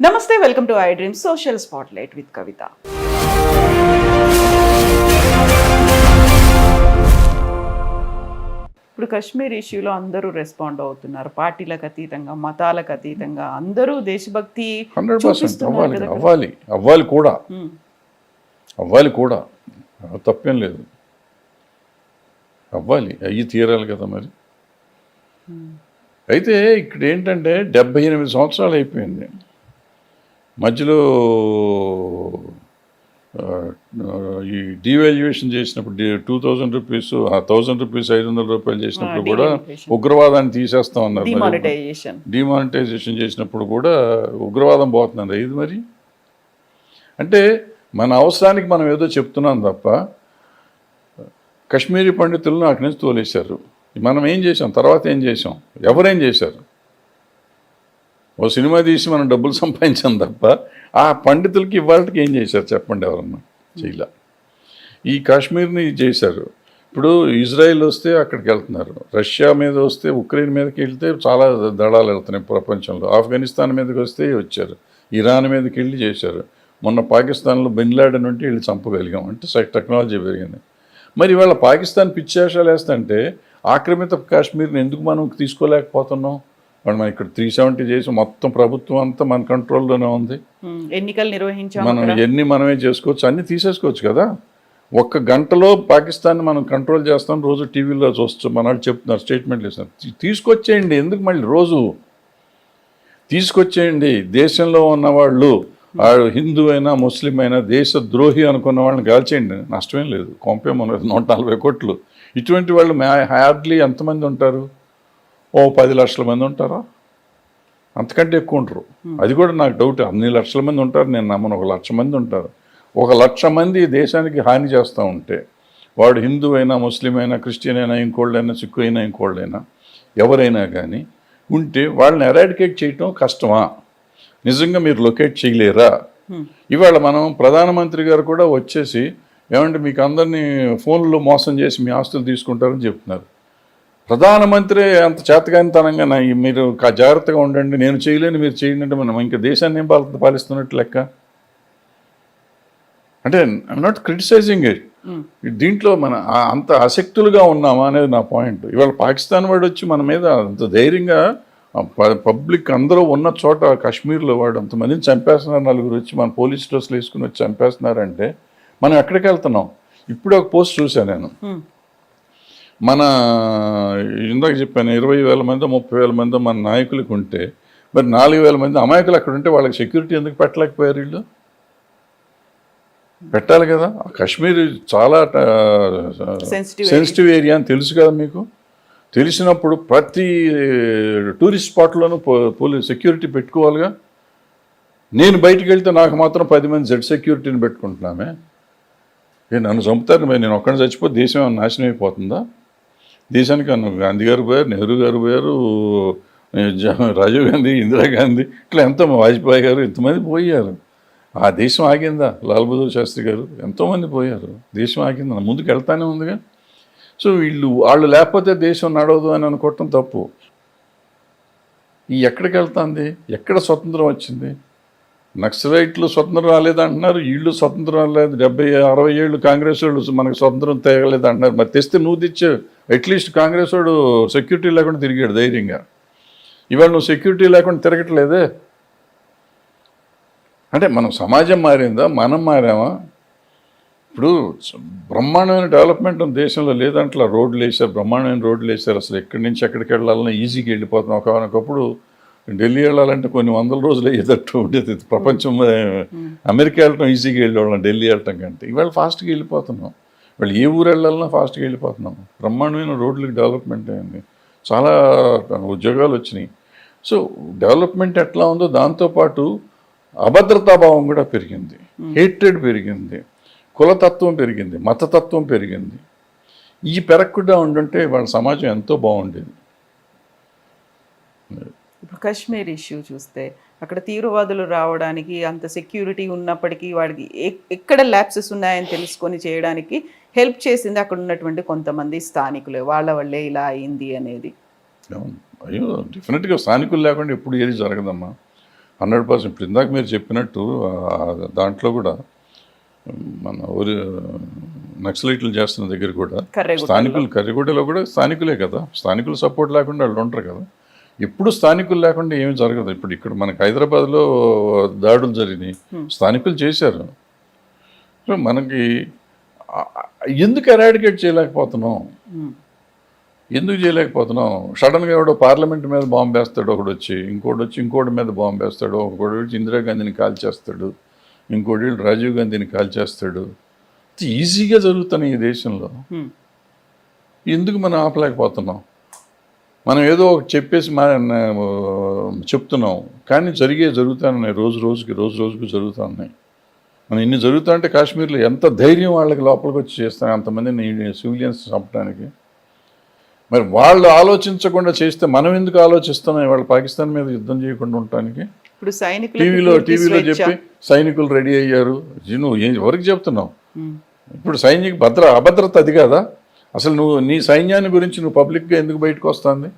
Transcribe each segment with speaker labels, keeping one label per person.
Speaker 1: నమస్తే, welcome to I dream social spotlight with Kavitha. ఇప్పుడు కశ్మీర్ ఇష్యూలో అందరూ రెస్పాండ్ అవుతున్నారు, పార్టీలకు అతీతంగా, మతాలకు అతీతంగా అందరూ దేశభక్తి
Speaker 2: 100% అవ్వాలి కూడా అవ్వాలి కూడా తప్పేం లేదు. అవ్వాలి, అయ్యి తీరాలి కదా మరి. అయితే ఇక్కడ ఏంటంటే 78 సంవత్సరాలు అయిపోయింది. మధ్యలో ఈ డివాల్యుయేషన్ చేసినప్పుడు 2000 రూపీస్ 1000 రూపీస్ 500 రూపాయలు చేసినప్పుడు కూడా ఉగ్రవాదాన్ని తీసేస్తా ఉన్నారు. డిమానిటైజేషన్ చేసినప్పుడు కూడా ఉగ్రవాదం పోతున్నారు. ఇది మరి అంటే మన అవసరానికి మనం ఏదో చెప్తున్నాం తప్ప కశ్మీరీ పండితులను అక్కడి నుంచి తోలేశారు. మనం ఏం చేసాం, తర్వాత ఏం చేసాం, ఎవరేం చేశారు? ఓ సినిమా తీసి మనం డబ్బులు సంపాదించాం తప్ప ఆ పండితులకి ఇవాళకి ఏం చేశారు చెప్పండి? ఎవరన్నా చేయలే. ఈ కాశ్మీర్ని చేశారు. ఇప్పుడు ఇజ్రాయిల్ వస్తే అక్కడికి వెళ్తున్నారు, రష్యా మీద వస్తే ఉక్రెయిన్ మీదకి వెళ్తే చాలా దళాలు వెళ్తున్నాయి ప్రపంచంలో. ఆఫ్ఘనిస్తాన్ మీదకి వస్తే వచ్చారు, ఇరాన్ మీదకి వెళ్ళి చేశారు. మొన్న పాకిస్తాన్లో బిన్ లాడెన్ ఉంటే వెళ్ళి చంపగలిగాం. అంటే టెక్నాలజీ పెరిగింది. మరి ఇవాళ పాకిస్తాన్ పిచ్చేషాలు వేస్తుంటే ఆక్రమిత కాశ్మీర్ని ఎందుకు మనం తీసుకోలేకపోతున్నాం? మనం ఇక్కడ 370 చేసి మొత్తం ప్రభుత్వం అంతా మన కంట్రోల్లోనే ఉంది.
Speaker 1: ఎన్నికలు నిర్వహించాం,
Speaker 2: మనం మనమే చేసుకోవచ్చు, అన్ని తీసేసుకోవచ్చు కదా. ఒక్క గంటలో పాకిస్తాన్ని మనం కంట్రోల్ చేస్తాం. రోజు టీవీలో చూస్తూ మన వాళ్ళు చెప్తున్నారు, స్టేట్మెంట్లు ఇస్తున్నారు. తీసుకొచ్చేయండి, ఎందుకు మళ్ళీ రోజు తీసుకొచ్చేయండి. దేశంలో ఉన్నవాళ్ళు హిందూ అయినా ముస్లిం అయినా దేశ ద్రోహి అనుకున్న వాళ్ళని కాల్చేయండి, నష్టమేం లేదు. కొంపేమన్నది 140 కోట్లు. ఇటువంటి వాళ్ళు హార్డ్లీ ఎంతమంది ఉంటారు? ఓ 10 లక్షల మంది ఉంటారా? అంతకంటే ఎక్కువ ఉంటారు. అది కూడా నాకు డౌట్. అన్ని లక్షల మంది ఉంటారు నేను నమ్మను. 1 లక్ష మంది ఉంటారు. 1 లక్ష మంది దేశానికి హాని చేస్తూ ఉంటే వాడు హిందూ అయినా ముస్లిం అయినా క్రిస్టియన్ అయినా ఇంకోళ్ళైనా సిక్కు అయినా ఇంకోళ్ళైనా ఎవరైనా కానీ ఉంటే వాళ్ళని ఎరాడికేట్ చేయటం కష్టమా? నిజంగా మీరు లొకేట్ చేయలేరా? ఇవాళ మనం ప్రధానమంత్రి గారు కూడా వచ్చేసి ఏమంటే మీకు అందరినీ ఫోన్లో మోసం చేసి మీ ఆస్తులు తీసుకుంటారని చెప్తున్నారు. ప్రధానమంత్రి అంత చేతకానితనంగా మీరు జాగ్రత్తగా ఉండండి, నేను చేయలేని మీరు చేయండి అంటే మనం ఇంకా దేశాన్ని ఏం పాలిస్తున్నట్టు లెక్క. అంటే ఐఎమ్ నాట్ క్రిటిసైజింగ్ ఇట్. దీంట్లో మన అంత ఆసక్తులుగా ఉన్నామా అనేది నా పాయింట్. ఇవాళ పాకిస్తాన్ వాడు వచ్చి మన మీద అంత ధైర్యంగా పబ్లిక్ అందరూ ఉన్న చోట కాశ్మీర్లో వాడు అంతమందిని చంపేస్తున్నారు. 4 వచ్చి మన పోలీస్ డ్రెస్లు వేసుకుని వచ్చి చంపేస్తున్నారంటే మనం ఎక్కడికి వెళ్తున్నాం? ఇప్పుడు ఒక పోస్ట్ చూశాను నేను. మన ఇందాక చెప్పాను 20,000 మంది 30,000 మంది మన నాయకులకు ఉంటే మరి 4,000 మంది అమాయకులు అక్కడ ఉంటే వాళ్ళకి సెక్యూరిటీ ఎందుకు పెట్టలేకపోయారు? వీళ్ళు పెట్టాలి కదా. కాశ్మీర్ చాలా సెన్సిటివ్ ఏరియా అని తెలుసు కదా మీకు. తెలిసినప్పుడు ప్రతి టూరిస్ట్ స్పాట్లోనూ సెక్యూరిటీ పెట్టుకోవాలిగా. నేను బయటికి వెళ్తే నాకు మాత్రం 10 మంది జెడ్ సెక్యూరిటీని పెట్టుకుంటున్నామే. నన్ను చంపుతారు, నేను ఒక్కడిని చచ్చిపోతే దేశం ఏమైనా నాశనం అయిపోతుందా? దేశానికి గాంధీ గారు పోయారు, నెహ్రూ గారు పోయారు, రాజీవ్ గాంధీ, ఇందిరాగాంధీ, ఇట్లా ఎంతో వాజ్పేయి గారు, ఎంతమంది పోయారు. ఆ దేశం ఆగిందా? లాల్ బహదూర్ శాస్త్రి గారు, ఎంతోమంది పోయారు. దేశం ఆగిందా? ముందుకు వెళ్తానే ఉందిగా. సో వాళ్ళు లేకపోతే దేశం నడవదు అని అనుకోవటం తప్పు. ఎక్కడికి వెళ్తుంది? ఎక్కడ స్వతంత్రం వచ్చింది? నక్సలైట్లు స్వతంత్రం రాలేదంటున్నారు, వీళ్ళు స్వతంత్రం రాలేదు. 70-60 ఏళ్ళు కాంగ్రెస్ వాళ్ళు మనకు స్వతంత్రం తేగలేదు అంటున్నారు. మరి తెస్తే నువ్వు తెచ్చావు. అట్లీస్ట్ కాంగ్రెస్ వాడు సెక్యూరిటీ లేకుండా తిరిగాడు ధైర్యంగా. ఇవాళ నువ్వు సెక్యూరిటీ లేకుండా తిరగట్లేదే. అంటే మనం సమాజం మారిందా, మనం మారామా? ఇప్పుడు బ్రహ్మాండమైన డెవలప్మెంట్ దేశంలో లేదంటే రోడ్లు వేసారు, బ్రహ్మాండమైన రోడ్లు వేసారు. అసలు ఎక్కడి నుంచి ఎక్కడికి వెళ్ళాలన్నా ఈజీగా వెళ్ళిపోతున్నాం. ఒకనొకప్పుడు ఢిల్లీ వెళ్ళాలంటే కొన్ని 100 రోజులు అయ్యేటట్టు ఉండేది. ప్రపంచం అమెరికా వెళ్ళటం ఈజీగా వెళ్ళేవాళ్ళం ఢిల్లీ వెళ్ళటం కంటే. ఇవాళ ఫాస్ట్గా వెళ్ళిపోతున్నాం. వాళ్ళు ఏ ఊరు వెళ్ళాలన్నా ఫాస్ట్గా వెళ్ళిపోతున్నాం. బ్రహ్మాండమైన రోడ్లకి డెవలప్మెంట్ అయింది, చాలా ఉద్యోగాలు వచ్చినాయి. సో డెవలప్మెంట్ ఎట్లా ఉందో దాంతోపాటు అభద్రతాభావం కూడా పెరిగింది, హేట్రెడ్ పెరిగింది, కులతత్వం పెరిగింది, మతతత్వం పెరిగింది. ఈ పెరగకుండా ఉండుంటే వాళ్ళ సమాజం ఎంతో బాగుండేది.
Speaker 1: ఇప్పుడు కాశ్మీర్ ఇష్యూ చూస్తే అక్కడ తీవ్రవాదులు రావడానికి అంత సెక్యూరిటీ ఉన్నప్పటికీ వాడికి ఎక్కడ ల్యాప్సెస్ ఉన్నాయని తెలుసుకొని చేయడానికి హెల్ప్ చేసింది అక్కడ ఉన్నటువంటి కొంతమంది స్థానికులే. వాళ్ళ వల్లే ఇలా అయింది అనేది.
Speaker 2: అయ్యో డెఫినెట్గా స్థానికులు లేకుండా ఎప్పుడు ఏది జరగదమ్మా. 100%. ఇప్పుడు ఇందాక మీరు చెప్పినట్టు దాంట్లో కూడా మన ఊరి నక్సలైట్లు చేస్తున్న దగ్గర కూడా స్థానికులు కర్రిగూడలో కూడా స్థానికులే కదా, స్థానికుల సపోర్ట్ లేకుండా వాళ్ళు ఉంటారు కదా. ఎప్పుడు స్థానికులు లేకుండా ఏమీ జరగదు. ఇప్పుడు ఇక్కడ మనకి హైదరాబాద్లో దాడులు జరిగినాయి, స్థానికులు చేశారు. సో మనకి ఎందుకు ఎరాడికేట్ చేయలేకపోతున్నాం, ఎందుకు చేయలేకపోతున్నాం? సడన్గా ఎవడో పార్లమెంట్ మీద బాంబు వేస్తాడు, ఒకడు వచ్చి ఇంకోటి మీద బాంబు వేస్తాడు, ఒకటి వచ్చి ఇందిరాగాంధీని కాల్చేస్తాడు, ఇంకోటి రాజీవ్ గాంధీని కాల్చేస్తాడు. ఈజీగా జరుగుతున్నాయి ఈ దేశంలో. ఎందుకు మనం ఆపలేకపోతున్నాం? మనం ఏదో ఒకటి చెప్పేసి చెప్తున్నాం, కానీ జరుగుతున్నాయి, రోజు రోజుకి జరుగుతున్నాయి. మనం ఇన్ని జరుగుతా అంటే కాశ్మీర్లో ఎంత ధైర్యం వాళ్ళకి లోపలికి వచ్చి చేస్తాను అంతమందిని సివిలియన్స్ చంపడానికి. మరి వాళ్ళు ఆలోచించకుండా చేస్తే మనం ఎందుకు ఆలోచిస్తున్నాం వాళ్ళు పాకిస్తాన్ మీద యుద్ధం చేయకుండా ఉండటానికి?
Speaker 1: ఇప్పుడు
Speaker 2: టీవీలో చెప్పి సైనికులు రెడీ అయ్యారు. నువ్వు ఎవరికి చెప్తున్నావు? ఇప్పుడు అభద్రత అది కాదా? అసలు నువ్వు నీ సైన్యాన్ని గురించి నువ్వు పబ్లిక్గా ఎందుకు బయటకు వస్తుంది?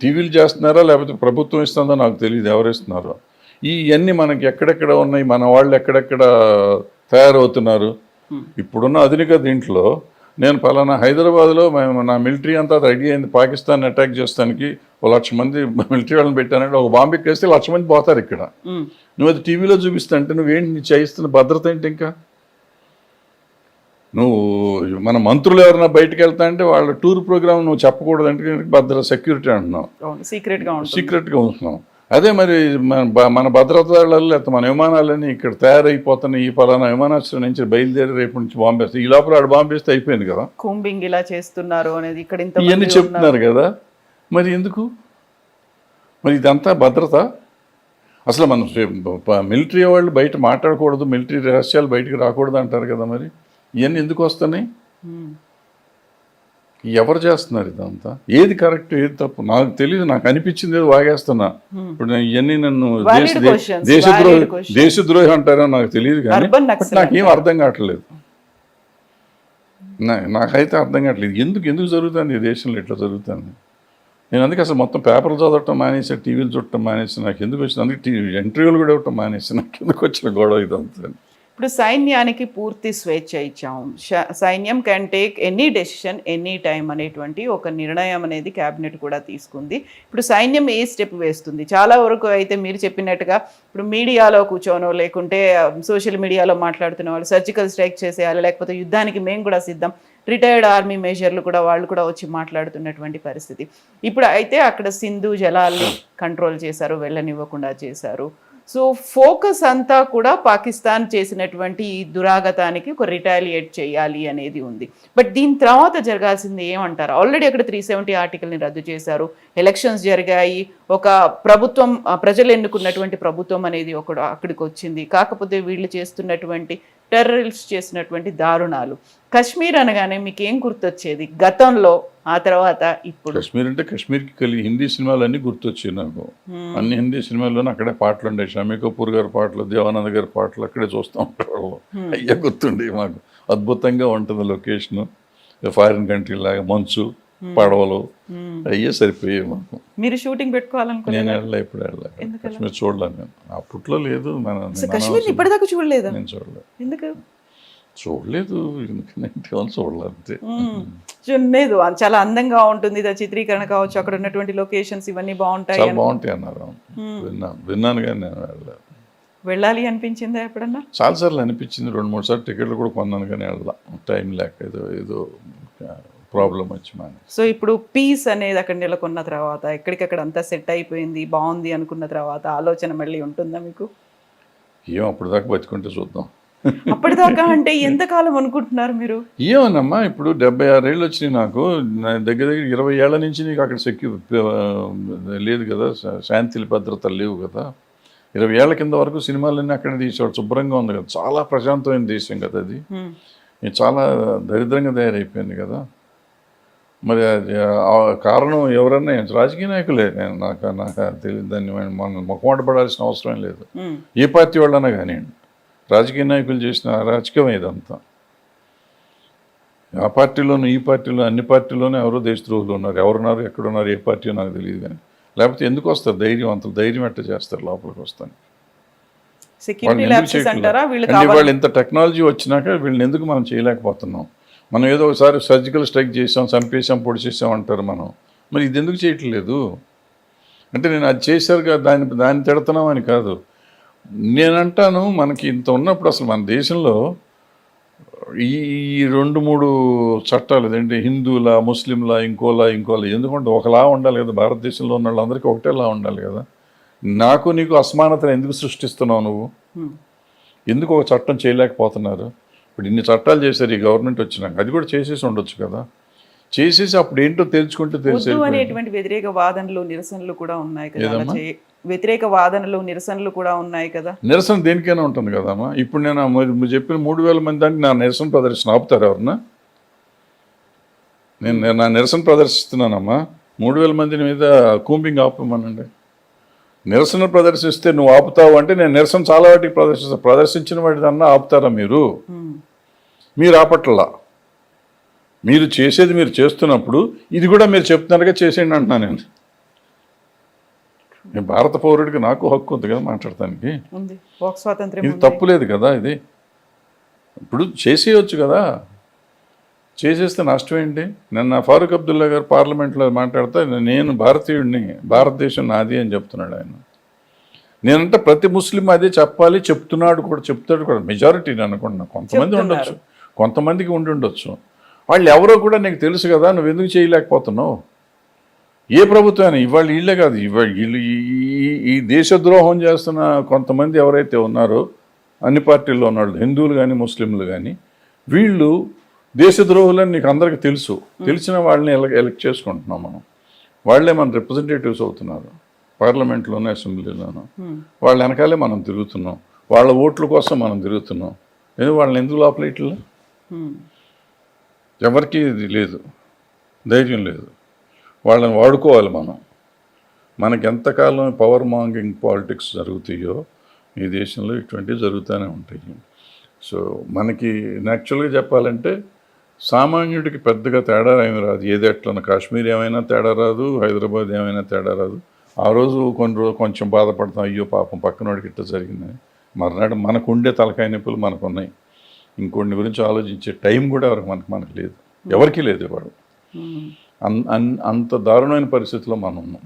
Speaker 2: టీవీలు చేస్తున్నారా లేకపోతే ప్రభుత్వం ఇస్తుందో నాకు తెలియదు ఎవరు ఇస్తున్నారో. ఇవన్నీ మనకి ఎక్కడెక్కడ ఉన్నాయి, మన వాళ్ళు ఎక్కడెక్కడ తయారవుతున్నారు. ఇప్పుడున్న ఆధునిక దీంట్లో నేను పలానా హైదరాబాద్లో నా మిలిటరీ అంతా రెడీ అయింది పాకిస్తాన్ అటాక్ చేస్తానికి, 1,00,000 మంది మిలిటరీ వాళ్ళని పెట్టానంటే ఒక బాంబు ఎక్కేస్తే 1,00,000 మంది పోతారు ఇక్కడ. నువ్వు అది టీవీలో చూపిస్తా అంటే నువ్వేంటి నీ చేయిస్తున్న భద్రత ఏంటి? ఇంకా నువ్వు మన మంత్రులు ఎవరైనా బయటకు వెళ్తా అంటే వాళ్ళ టూర్ ప్రోగ్రామ్ నువ్వు చెప్పకూడదు అంటే సెక్యూరిటీ అంటున్నావు, సీక్రెట్గా ఉంటున్నావు. అదే మరి మన భద్రత దళాలు లేకపోతే మన విమానాలన్నీ ఇక్కడ తయారైపోతున్నాయి, ఈ పలానా విమానాశ్రయం నుంచి బయలుదేరి రేపు నుంచి బాంబేస్తే ఈ లోపల ఆడు బాంబేస్తే అయిపోయింది కదా.
Speaker 1: కూంబింగ్ ఇలా చేస్తున్నారు అనేది ఇక్కడ
Speaker 2: ఇవన్నీ చెప్తున్నారు కదా. మరి ఎందుకు? మరి ఇదంతా భద్రత. అసలు మనం మిలిటరీ వాళ్ళు బయట మాట్లాడకూడదు, మిలిటరీ రహస్యాలు బయటకు రాకూడదు అంటారు కదా. మరి ఇవన్నీ ఎందుకు వస్తున్నాయి? ఎవరు చేస్తున్నారు ఇదంతా? ఏది కరెక్ట్ ఏది తప్పు నాకు తెలియదు. నాకు అనిపించింది ఏదో వాగేస్తున్నా. ఇప్పుడు ఇవన్నీ నన్ను దేశద్రోహి అంటారో నాకు తెలియదు, కానీ నాకేం అర్థం కావట్లేదు. నాకైతే అర్థం కావట్లేదు ఎందుకు జరుగుతుంది ఈ దేశంలో ఇట్లా జరుగుతుంది. నేను అందుకే అసలు మొత్తం పేపర్లు చదవటం మానేసి, టీవీలు చూడటం మానేసి, నాకు ఎందుకు వచ్చింది అందుకే ఇంటర్వ్యూలు కూడా ఇవ్వటం మానేసి, నాకు ఎందుకు వచ్చిన గొడవ ఇదంతా.
Speaker 1: ఇప్పుడు సైన్యానికి పూర్తి స్వేచ్ఛ ఇచ్చాము, సైన్యం can take any decision any time అనేటువంటి ఒక నిర్ణయం అనేది క్యాబినెట్ కూడా తీసుకుంది. ఇప్పుడు సైన్యం ఏ స్టెప్ వేస్తుంది? చాలా వరకు అయితే మీరు చెప్పినట్టుగా ఇప్పుడు మీడియాలో కూర్చోనో లేకుంటే సోషల్ మీడియాలో మాట్లాడుతున్న వాళ్ళు సర్జికల్ స్ట్రైక్ చేసేయాలి, లేకపోతే యుద్ధానికి మేము కూడా సిద్ధం, రిటైర్డ్ ఆర్మీ మేజర్లు కూడా వాళ్ళు కూడా వచ్చి మాట్లాడుతున్నటువంటి పరిస్థితి. ఇప్పుడు అయితే అక్కడ సింధు జలాల్ని కంట్రోల్ చేశారు, వెళ్ళనివ్వకుండా చేశారు. సో ఫోకస్ అంతా కూడా పాకిస్తాన్ చేసినటువంటి ఈ దురాగతానికి ఒక రిటాలియేట్ చేయాలి అనేది ఉంది. బట్ దీని తర్వాత జరగాల్సింది ఏమంటారు? ఆల్రెడీ అక్కడ 370 ఆర్టికల్ని రద్దు చేశారు, ఎలక్షన్స్ జరిగాయి, ఒక ప్రభుత్వం ప్రజలు ఎన్నుకున్నటువంటి ప్రభుత్వం అనేది అక్కడికి వచ్చింది. కాకపోతే వీళ్ళు చేస్తున్నటువంటి టెర్రరిస్ట్ చేసినటువంటి దారుణాలు, కశ్మీర్ అనగానే మీకు ఏం గుర్తొచ్చేది గతంలో, ఆ తర్వాత ఇప్పుడు?
Speaker 2: కశ్మీర్ అంటే కశ్మీర్కి కలిగి హిందీ సినిమాలు అన్నీ గుర్తొచ్చాయి నాకు. అన్ని హిందీ సినిమాల్లోనే అక్కడే పాటలు ఉండే, షమీ కపూర్ గారి పాటలు, దేవానంద్ గారి పాటలు అక్కడే చూస్తూ ఉంటారు. అయ్యే గుర్తుండే మాకు. అద్భుతంగా ఉంటుంది లొకేషన్, ఫారిన్ కంట్రీ లాగా, మంచు, పడవలు, అయ్యే సరిపోయాయి మాకు.
Speaker 1: మీరు షూటింగ్ పెట్టుకోవాలనుకున్నా?
Speaker 2: నేను వెళ్ళా, ఇప్పుడు వెళ్ళా కశ్మీర్ చూడలేదు. నేను అప్పట్లో లేదు,
Speaker 1: కశ్మీర్ ఇప్పటిదాకా చూడలేదు.
Speaker 2: నేను చూడలేదు.
Speaker 1: ఎందుకు
Speaker 2: చూడలేదు? చూడలేదు అంతే.
Speaker 1: చూడలేదు. చాలా అందంగా ఉంటుంది చిత్రీకరణ కావచ్చు, అక్కడ ఉన్నటువంటి లొకేషన్స్ ఇవన్నీ బాగుంటాయి,
Speaker 2: బాగుంటాయి అన్నారు. విన్నాను కానీ నేను వెళ్ళలేదు.
Speaker 1: వెళ్ళాలి అనిపించిందా ఎప్పుడన్నా?
Speaker 2: చాలాసార్లు అనిపించింది, 2-3 సార్లు టికెట్లు కూడా కొన్నాను కానీ వెళ్ళా, టైం లేక ఏదో ప్రాబ్లం వచ్చి మానే.
Speaker 1: సో ఇప్పుడు పీస్ అనేది అక్కడ నెలకొన్న తర్వాత, ఎక్కడికక్కడ అంతా సెట్ అయిపోయింది, బాగుంది అనుకున్న తర్వాత ఆలోచన మళ్ళీ ఉంటుందా మీకు?
Speaker 2: ఏం అప్పటిదాకా బతుకుంటే చూద్దాం.
Speaker 1: అప్పటిదాకా అంటే ఎంతకాలం అనుకుంటున్నారు మీరు?
Speaker 2: ఏమోనమ్మా, ఇప్పుడు 76 ఏళ్ళు వచ్చినాయి నాకు. దగ్గర 20 ఏళ్ల నుంచి నీకు అక్కడ లేదు కదా, శాంతి భద్రతలు లేవు కదా. 20 ఏళ్ల కింద వరకు సినిమాలన్నీ అక్కడ తీసేవాడు, శుభ్రంగా ఉంది కదా, చాలా ప్రశాంతమైన దేశం కదా అది. చాలా దరిద్రంగా తయారైపోయింది కదా. మరి కారణం ఎవరన్నా రాజకీయ నాయకులే. నాకు తెలియదు, దాన్ని మనం మొక్కమాట పడాల్సిన అవసరం లేదు. ఏ పార్టీ వాళ్ళన్నా కానివ్వండి, రాజకీయ నాయకులు చేసిన రాజకీయం ఇదంతా. ఆ పార్టీలోనూ ఈ పార్టీలో అన్ని పార్టీలోనూ ఎవరో దేశద్రోహులు ఉన్నారు. ఎవరున్నారు, ఎక్కడున్నారు, ఏ పార్టీ నాకు తెలియదు. కానీ లేకపోతే ఎందుకు వస్తారు ధైర్యవంతులు? ధైర్యం ఎట్ట చేస్తారు లోపలికి వస్తాను?
Speaker 1: సెక్యూరిటీ ల్యాప్సెస్ అంటారా వీళ్ళు
Speaker 2: వాళ్ళు ఇంత టెక్నాలజీ వచ్చినాక వీళ్ళని ఎందుకు మనం చేయలేకపోతున్నాం? మనం ఏదో ఒకసారి సర్జికల్ స్ట్రైక్ చేసాం, చంపేసాం, పొడిచేసాం అంటారు మనం. మరి ఇది ఎందుకు చేయట్లేదు అంటే నేను అది చేశారుగా దాన్ని తిడుతున్నాం అని కాదు. నేనంటాను మనకి ఇంత ఉన్నప్పుడు అసలు మన దేశంలో ఈ 2-3 చట్టాలు ఏంటి, హిందువులా, ముస్లింలా, ఇంకోలా ఎందుకంటే ఒకలా ఉండాలి కదా. భారతదేశంలో ఉన్న వాళ్ళందరికీ ఒకటేలా ఉండాలి కదా. నాకు నీకు అసమానతను ఎందుకు సృష్టిస్తున్నావు నువ్వు? ఎందుకు ఒక చట్టం చేయలేకపోతున్నారు? ఇప్పుడు ఇన్ని చట్టాలు చేశారు ఈ గవర్నమెంట్ వచ్చినాక, అది కూడా చేసేసి ఉండొచ్చు కదా. చేసేసి అప్పుడు ఏంటో తెలుసుకుంటే తెలిసే.
Speaker 1: అనేటువంటి వ్యతిరేక వాదనలు నిరసనలు కూడా ఉన్నాయి కదా. వ్యతిరేక వాదనలు నిరసనలు కూడా ఉన్నాయి కదా. నిరసన
Speaker 2: దేనికైనా ఉంటుంది కదమ్మా. ఇప్పుడు నేను చెప్పిన 3,000 మంది దానికి నా నిరసన ప్రదర్శన ఆపుతారు ఎవరన్నా? నేను నా నిరసన ప్రదర్శిస్తున్నానమ్మా. 3,000 మంది మీద కూంబింగ్ ఆపమనండి. నిరసన ప్రదర్శిస్తే నువ్వు ఆపుతావు అంటే నేను నిరసన చాలా వాటికి ప్రదర్శిస్తాను. ప్రదర్శించిన వాటిదన్నా ఆపుతారా మీరు? మీరు ఆపట్లా. మీరు చేసేది మీరు చేస్తున్నప్పుడు ఇది కూడా మీరు చెప్తున్నారుగా చేసేయండి అంటున్నా నేను. భారత పౌరుడికి నాకు హక్కు ఉంది కదా మాట్లాడటానికి. ఇది తప్పులేదు కదా. ఇది ఇప్పుడు చేసేయచ్చు కదా. చేసేస్తే నష్టం ఏంటి? నిన్న ఫారూక్ అబ్దుల్లా గారు పార్లమెంట్లో మాట్లాడితే నేను భారతీయుడిని, భారతదేశం నాది అని చెప్తున్నాడు ఆయన. నేనంటే ప్రతి ముస్లిం అదే చెప్పాలి, చెప్తాడు కూడా. మెజారిటీ నేను అనుకుంటున్నా. కొంతమంది ఉండొచ్చు, కొంతమందికి ఉండొచ్చు. వాళ్ళు ఎవరో కూడా నీకు తెలుసు కదా. నువ్వు ఎందుకు చేయలేకపోతున్నావు? ఏ ప్రభుత్వం ఇవాళ వీళ్ళే కాదు, వీళ్ళు ఈ దేశద్రోహం చేస్తున్న కొంతమంది ఎవరైతే ఉన్నారో అన్ని పార్టీల్లో ఉన్నాళ్ళు, హిందువులు కానీ ముస్లింలు కానీ, వీళ్ళు దేశద్రోహులని నీకు అందరికీ తెలుసు. తెలిసిన వాళ్ళని ఎలక్ట్ చేసుకుంటున్నాం మనం. వాళ్ళే మన రిప్రజెంటేటివ్స్ అవుతున్నారు పార్లమెంట్లోనూ, అసెంబ్లీలోనూ. వాళ్ళ వెనకాలే మనం తిరుగుతున్నాం. వాళ్ళ ఓట్ల కోసం మనం తిరుగుతున్నాం. వాళ్ళని ఎందుకు లోపల ఇట్లా? ఎవరికి ఇది లేదు, ధైర్యం లేదు. వాళ్ళని వాడుకోవాలి మనం. మనకి ఎంతకాలం పవర్ మాంగింగ్ పాలిటిక్స్ జరుగుతాయో ఈ దేశంలో ఇటువంటివి జరుగుతూనే ఉంటాయి. సో మనకి యాక్చువల్గా చెప్పాలంటే సామాన్యుడికి పెద్దగా తేడా ఏమి రాదు. ఏది ఎట్లా కాశ్మీర్ ఏమైనా తేడా రాదు, హైదరాబాద్ ఏమైనా తేడా రాదు. ఆ రోజు కొంచెం బాధపడతాం, అయ్యో పాపం పక్కనోడికి ఇట్లా జరిగిందని. మర్నాడు మనకు ఉండే తలకాయ నొప్పులు మనకు ఉన్నాయి. ఇంకొన్ని గురించి ఆలోచించే టైం కూడా మనకు లేదు, ఎవరికీ లేదు. వాడు అంత దారుణమైన పరిస్థితిలో మనం ఉన్నాం.